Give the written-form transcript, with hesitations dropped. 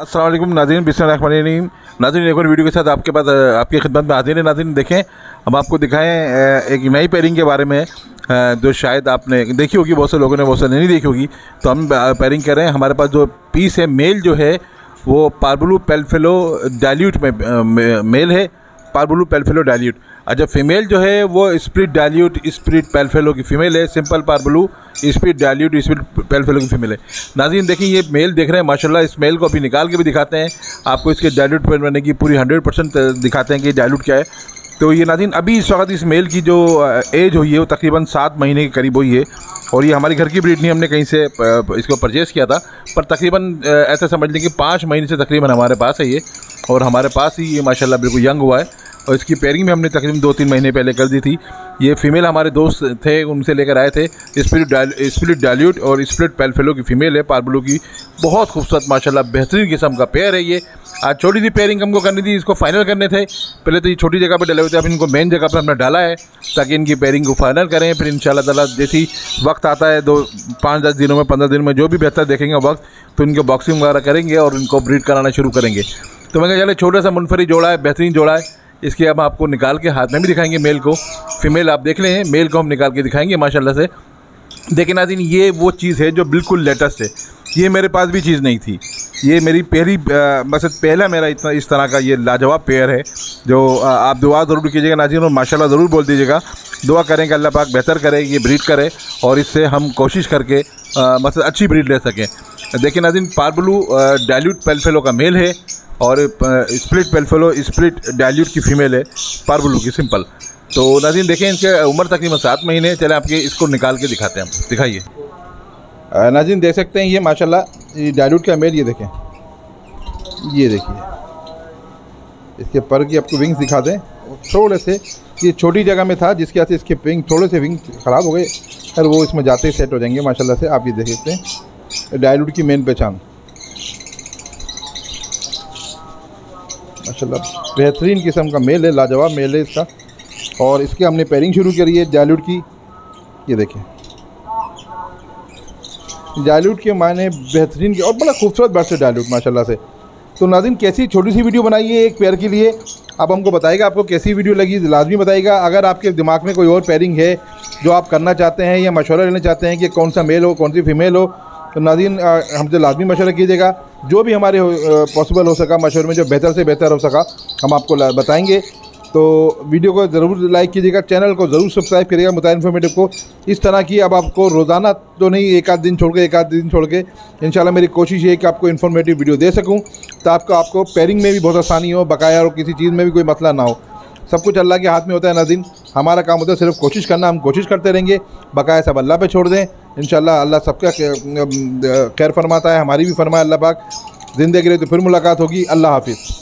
अस्सलाम वालेकुम नाज़रीन, बिस्मिल्लाहिर्रहमानिर्रहीम। नाज़रीन एक और वीडियो के साथ आपके पास आपकी खिदमत में हाजिर है। नाज़रीन देखें, हम आपको दिखाएं एक नई पेयरिंग के बारे में जो शायद आपने देखी होगी, बहुत से लोगों ने बहुत से नहीं देखी होगी। तो हम पेयरिंग कर रहे हैं। हमारे पास जो पीस है मेल जो है वो पार्बलू पेलफेलो डाइल्यूट में मेल है, पार्बलू पेलफेलो डाइल्यूट। अच्छा, फीमेल जो है वो स्प्लिट डाइल्यूट स्प्लिट पेलफेलो की फ़ीमेल है, सिंपल पार्बलू स्प्लिट डाइल्यूट स्प्लिट पेलफेलो की फ़ीमेल है। नाज़रीन देखिए, ये मेल देख रहे हैं माशाल्लाह। इस मेल को अभी निकाल के भी दिखाते हैं आपको, इसके डाइल्यूट बनने की पूरी 100% दिखाते हैं कि डाइल्यूट क्या है। तो ये नाज़रीन अभी इस वक्त इस मेल की जो एज हुई है वो तकरीबन 7 महीने के करीब हुई है। और ये हमारी घर की ब्रीड नहीं, हमने कहीं से इसको परचेज़ किया था, पर तकरीबन ऐसा समझ लें कि 5 महीने से तकरीबन हमारे पास है ये। और हमारे पास ही ये माशाल्लाह बिल्कुल यंग हुआ है। और इसकी पेयरिंग में हमने तकरीबन 2-3 महीने पहले कर दी थी। ये फ़ीमेल हमारे दोस्त थे, उनसे लेकर आए थे। स्प्लिट डाइल्यूट और स्प्लिट पेलफेलो की फ़ीमेल है, पार्बलू की। बहुत खूबसूरत माशाल्लाह बेहतरीन किस्म का पेयर है ये। आज छोटी सी पेयरिंग हमको करनी थी, इसको फाइनल करने थे। पहले तो ये छोटी जगह पर डले हुए थे, अब इनको मेन जगह पर हमने डाला है ताकि इनकी पेयरिंग को फाइनल करें। फिर इंशाल्लाह ताला जैसी वक्त आता है 5-10 दिनों में 15 दिन में जो भी बेहतर देखेंगे वक्त, तो इनको बॉक्सिंग वगैरह करेंगे और इनको ब्रीड कराना शुरू करेंगे। तो मैं कहा चले, छोटा सा मुनफरी जोड़ा है, बेहतरीन जोड़ा है। इसके अब आपको निकाल के हाथ में भी दिखाएंगे मेल को। फीमेल आप देख लें, मेल को हम निकाल के दिखाएंगे माशाल्लाह से। देखिए नाज़रीन, ये वो चीज़ है जो बिल्कुल लेटेस्ट है। ये मेरे पास भी चीज़ नहीं थी। ये मेरी पहला मेरा इतना इस तरह का ये लाजवाब पेयर है जो आप दुआ ज़रूर कीजिएगा नाज़रीन, और माशाल्लाह ज़रूर बोल दीजिएगा। दुआ करें कि अल्लाह पाक बेहतर करे, ये ब्रीड करे और इससे हम कोशिश करके अच्छी ब्रीड ले सकें। देखिए नाज़रीन, पार्बलू डाइल्यूट पेलफेलो का मेल है और स्प्लिट पेलफेलो स्प्लिट डाइल्यूट की फ़ीमेल है, पार्बलू की सिंपल। तो नाज़रीन देखें, इनके उम्र तकरीबन 7 महीने। चले आपके इसको निकाल के दिखाते हैं हम, दिखाइए। नाज़रीन देख सकते हैं ये माशाल्लाह ये डाइल्यूट का मेल। ये देखें, ये देखिए, इसके पर की आपको विंग्स दिखा दें। थोड़े से ये छोटी जगह में था जिसके वजह से इसके विंग थोड़े से विंग ख़राब हो गए, और वो इसमें जाते ही सेट हो जाएंगे माशाल्लाह से। आप ये देख सकते हैं डाइल्यूट की मेन पहचान माशाल्लाह बेहतरीन किस्म का मेल है, लाजवाब मेल है इसका। और इसके हमने पेयरिंग शुरू करी है डाइल्यूट की। ये देखें, डाइल्यूट के मायने बेहतरीन के और बड़ा खूबसूरत बर्ड्स है डाइल्यूट माशाल्लाह से। तो नाज़रीन कैसी छोटी सी वीडियो बनाई है एक पेयर के लिए, आप हमको बताइएगा आपको कैसी वीडियो लगी, लाजमी बताइएगा। अगर आपके दिमाग में कोई और पेयरिंग है जो आप करना चाहते हैं या मशवरा लेना चाहते हैं कि कौन सा मेल हो कौन सी फ़ीमेल हो, तो नाज़रीन हमसे लाजमी मशवरा कीजिएगा। जो भी हमारे पॉसिबल हो सका मशवरे में, जो बेहतर से बेहतर हो सका हम आपको बताएँगे। तो वीडियो को ज़रूर लाइक कीजिएगा, चैनल को ज़रूर सब्सक्राइब करिएगा मुताबिक इन्फॉर्मेटिव को। इस तरह की अब आपको रोज़ाना तो नहीं, एक आध दिन छोड़ के इंशाल्लाह मेरी कोशिश ये है कि आपको इन्फॉर्मेटिव वीडियो दे सकूं, तो आपको पेयरिंग में भी बहुत आसानी हो, बकाया और किसी चीज़ में भी कोई मसला ना हो। सब कुछ अल्लाह के हाथ में होता है नाज़रीन। हमारा काम होता है सिर्फ कोशिश करना, हम कोशिश करते रहेंगे, बकाया सब अल्लाह पे छोड़ दें। इंशाल्लाह अल्लाह सबका खैर फरमाता है, हमारी भी फरमाए अल्लाह पाक। ज़िंदगी रहे तो फिर मुलाकात होगी। अल्लाह हाफिज़।